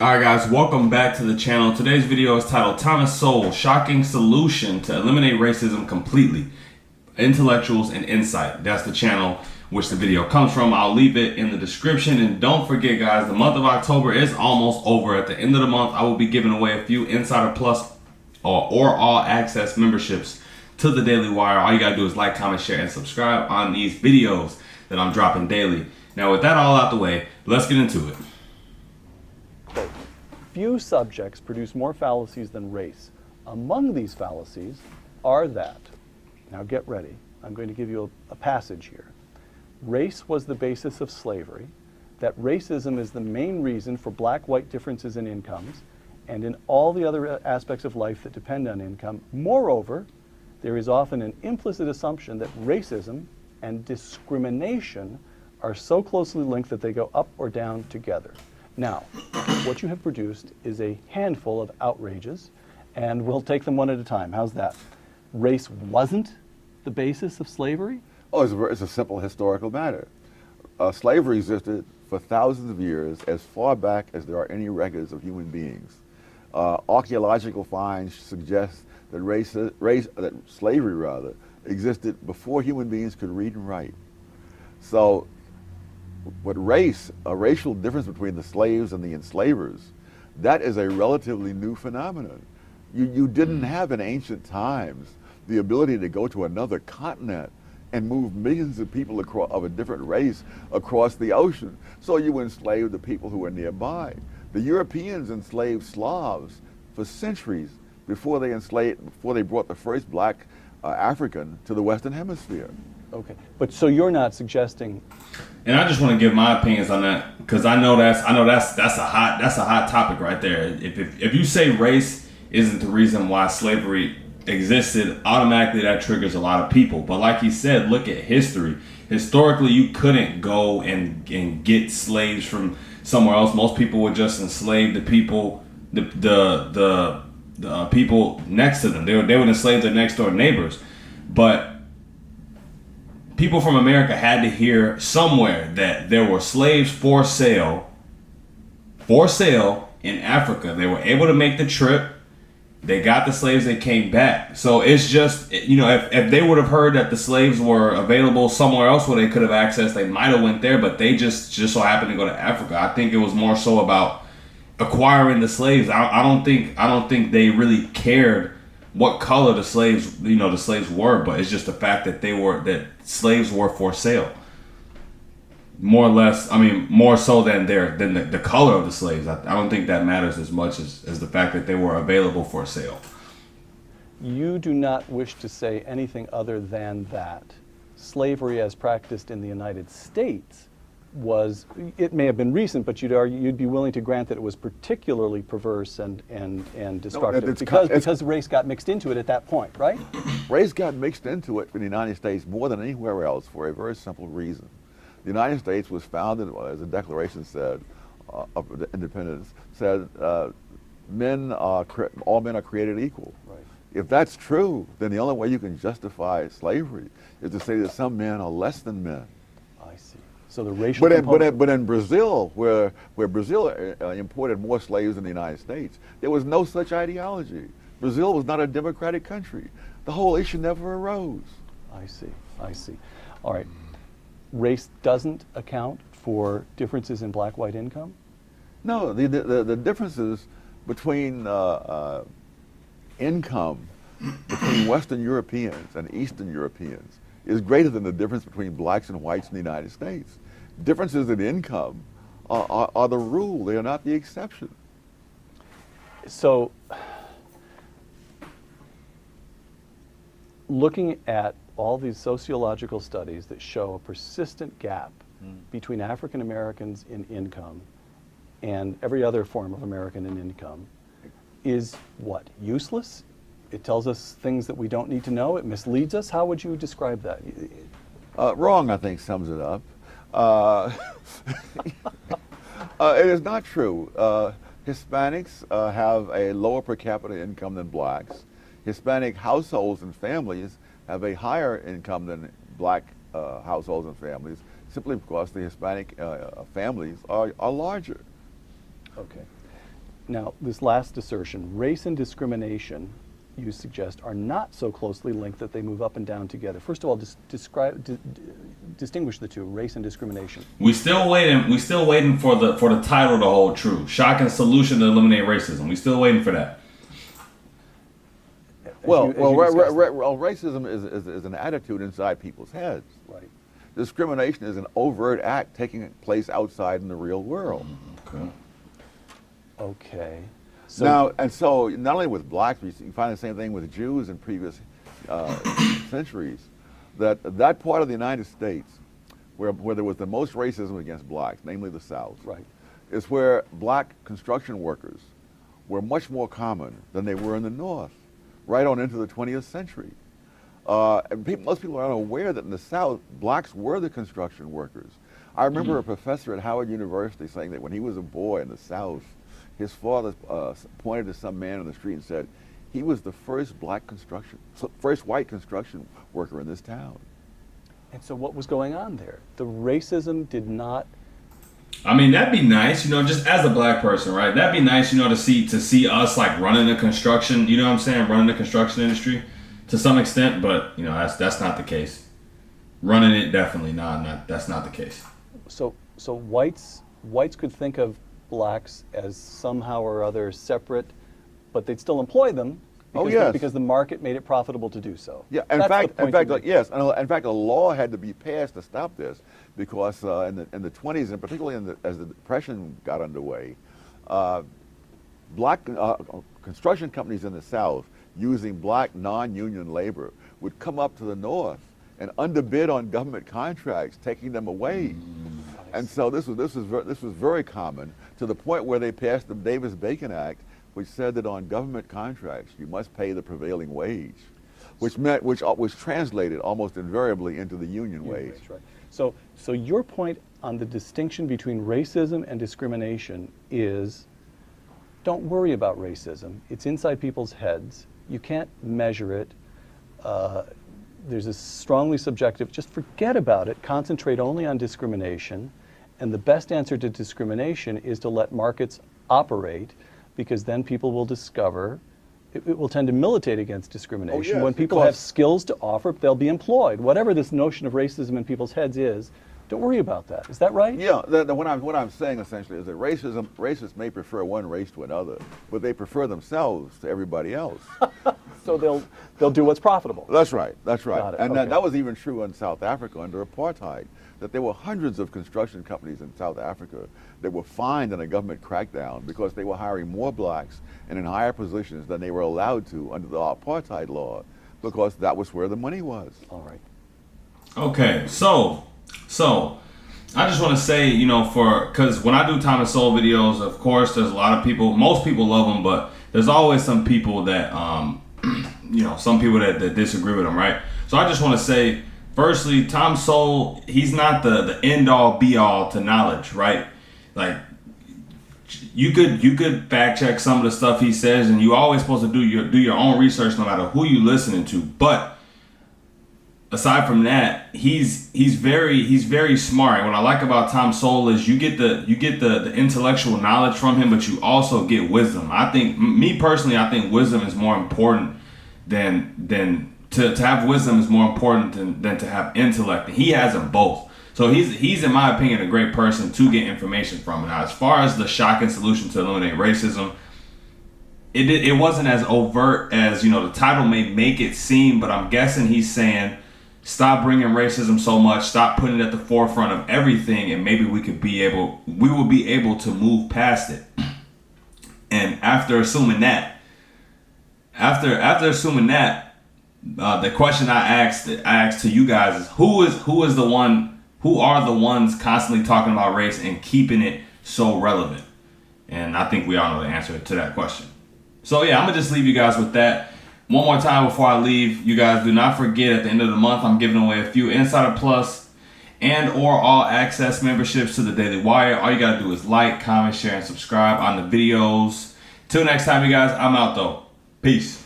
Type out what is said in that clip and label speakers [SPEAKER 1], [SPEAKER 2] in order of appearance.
[SPEAKER 1] Alright guys, welcome back to the channel. Today's video is titled Thomas Sowell, Shocking Solution to Eliminate Racism Completely. Intellectuals and Insight. That's the channel which the video comes from. I'll leave it in the description. And don't forget guys, the month of October is almost over. At the end of the month, I will be giving away a few Insider Plus or All Access memberships to the Daily Wire. All you gotta do is like, comment, share, and subscribe on these videos that I'm dropping daily. Now with that all out the way, let's get into it.
[SPEAKER 2] Few subjects produce more fallacies than race. Among these fallacies are that, now get ready, I'm going to give you a passage here. Race was the basis of slavery, that racism is the main reason for black-white differences in incomes, and in all the other aspects of life that depend on income. Moreover, there is often an implicit assumption that racism and discrimination are so closely linked that they go up or down together. Now, what you have produced is a handful of outrages, and we'll take them one at a time. How's that? Race wasn't the basis of slavery?
[SPEAKER 3] Oh, it's a simple historical matter. Slavery existed for thousands of years, as far back as there are any records of human beings. Archaeological finds suggest that slavery existed before human beings could read and write. So, but a racial difference between the slaves and the enslavers, that is a relatively new phenomenon. You didn't have in ancient times the ability to go to another continent and move millions of people of a different race across the ocean. So you enslaved the people who were nearby. The Europeans enslaved Slavs for centuries before they brought the first black African to the Western Hemisphere.
[SPEAKER 2] Okay, but so you're not suggesting.
[SPEAKER 1] And I just want to give my opinions on that because I know that's a hot topic right there. If you say race isn't the reason why slavery existed, automatically that triggers a lot of people. But like he said, look at history. Historically, you couldn't go and get slaves from somewhere else. Most people would just enslave the people, the people next to them. They would enslave their next door neighbors, but people from America had to hear somewhere that there were slaves for sale in Africa. They were able to make the trip. They got the slaves, they came back. So it's just, if they would have heard that the slaves were available somewhere else where they could have accessed, they might have went there, but they just so happened to go to Africa. I think it was more so about acquiring the slaves. I don't think they really cared what color the slaves were, but it's just the fact that slaves were for sale. More or less, more so than the color of the slaves. I don't think that matters as much as the fact that they were available for sale.
[SPEAKER 2] You do not wish to say anything other than that slavery as practiced in the United States it may have been recent, but you'd be willing to grant that it was particularly perverse and destructive because race got mixed into it at that point, right?
[SPEAKER 3] Race got mixed into it in the United States more than anywhere else for a very simple reason. The United States was founded, as the Declaration said, of independence, said all men are created equal.
[SPEAKER 2] Right.
[SPEAKER 3] If that's true, then the only way you can justify slavery is to say that some men are less than men.
[SPEAKER 2] I see. So the racial
[SPEAKER 3] but in Brazil, where Brazil imported more slaves than the United States, there was no such ideology. Brazil was not a democratic country. The whole issue never arose.
[SPEAKER 2] I see. All right. Race doesn't account for differences in black-white income?
[SPEAKER 3] No, the differences between income between Western Europeans and Eastern Europeans is greater than the difference between blacks and whites in the United States. Differences in income are the rule, they are not the exception.
[SPEAKER 2] So, looking at all these sociological studies that show a persistent gap between African Americans in income and every other form of American in income is what? Useless? It tells us things that we don't need to know. It misleads us. How would you describe that?
[SPEAKER 3] Wrong, I think, sums it up. It is not true. Hispanics have a lower per capita income than blacks. Hispanic households and families have a higher income than black households and families, simply because the Hispanic families are larger.
[SPEAKER 2] Okay. Now, this last assertion, race and discrimination, you suggest, are not so closely linked that they move up and down together. First of all, distinguish the two, race and discrimination.
[SPEAKER 1] We still waiting for the title to hold true. Shocking solution to eliminate racism. We still waiting for that.
[SPEAKER 3] Racism is an attitude inside people's heads.
[SPEAKER 2] Right.
[SPEAKER 3] Discrimination is an overt act taking place outside in the real world.
[SPEAKER 2] Okay.
[SPEAKER 3] So not only with blacks, you find the same thing with Jews in previous centuries. That part of the United States where there was the most racism against blacks, namely the South,
[SPEAKER 2] right,
[SPEAKER 3] is where black construction workers were much more common than they were in the North, right on into the 20th century. And most people are unaware that in the South, blacks were the construction workers. I remember a professor at Howard University saying that when he was a boy in the South, his father pointed to some man on the street and said, he was the first white construction worker in this town.
[SPEAKER 2] And so what was going on there? The racism did not...
[SPEAKER 1] I mean, that'd be nice, just as a black person, right? That'd be nice, to see us like running the construction, you know what I'm saying? Running the construction industry to some extent, but that's not the case. Running it, definitely not. That's not the case.
[SPEAKER 2] So whites could think of blacks as somehow or other separate, but they'd still employ them because the market made it profitable to do so.
[SPEAKER 3] Yeah, in fact, yes. In fact, a law had to be passed to stop this because in the 20s, and particularly as the Depression got underway, black construction companies in the South using black non-union labor would come up to the North and underbid on government contracts, taking them away. And so this was very common, to the point where they passed the Davis-Bacon Act, which said that on government contracts you must pay the prevailing wage, which translated almost invariably into the union wage.
[SPEAKER 2] Right. So your point on the distinction between racism and discrimination is, don't worry about racism. It's inside people's heads. You can't measure it. There's a strongly subjective, just forget about it, concentrate only on discrimination, and the best answer to discrimination is to let markets operate, because then people will discover, it will tend to militate against discrimination.
[SPEAKER 3] Yes,
[SPEAKER 2] when people have skills to offer, they'll be employed. Whatever this notion of racism in people's heads is, don't worry about that. Is that right?
[SPEAKER 3] Yeah, what I'm saying essentially is that racists may prefer one race to another, but they prefer themselves to everybody else.
[SPEAKER 2] So they'll do what's profitable.
[SPEAKER 3] That's right.
[SPEAKER 2] Got it.
[SPEAKER 3] And
[SPEAKER 2] Okay.
[SPEAKER 3] that was even true in South Africa under apartheid, that there were hundreds of construction companies in South Africa that were fined in a government crackdown because they were hiring more blacks and in higher positions than they were allowed to under the apartheid law, because that was where the money was.
[SPEAKER 2] All right.
[SPEAKER 1] Okay, so I just want to say, because when I do Time and Soul videos, of course, there's a lot of people, most people love them, but there's always some people that, some people that disagree with them, right? So I just want to say, firstly, Tom Sowell, he's not the end all be all to knowledge, right? Like, you could fact check some of the stuff he says, and you always supposed to do your own research no matter who you listening to. But aside from that, he's very smart. And what I like about Tom Sowell is you get the intellectual knowledge from him, but you also get wisdom. I think wisdom is more important than to have wisdom is more important than to have intellect. And he has them both. So he's in my opinion a great person to get information from. Now, as far as the shocking solution to eliminate racism, it wasn't as overt as the title may make it seem, but I'm guessing he's saying, stop bringing racism so much, stop putting it at the forefront of everything, and maybe we will be able to move past it. And after assuming that, the question I asked to you guys is who are the ones constantly talking about race and keeping it so relevant? And I think we all know the answer to that question. So yeah, I'm gonna just leave you guys with that. One more time before I leave, you guys do not forget at the end of the month, I'm giving away a few Insider Plus and or all access memberships to the Daily Wire. All you gotta do is like, comment, share, and subscribe on the videos. Till next time, you guys, I'm out though. Peace.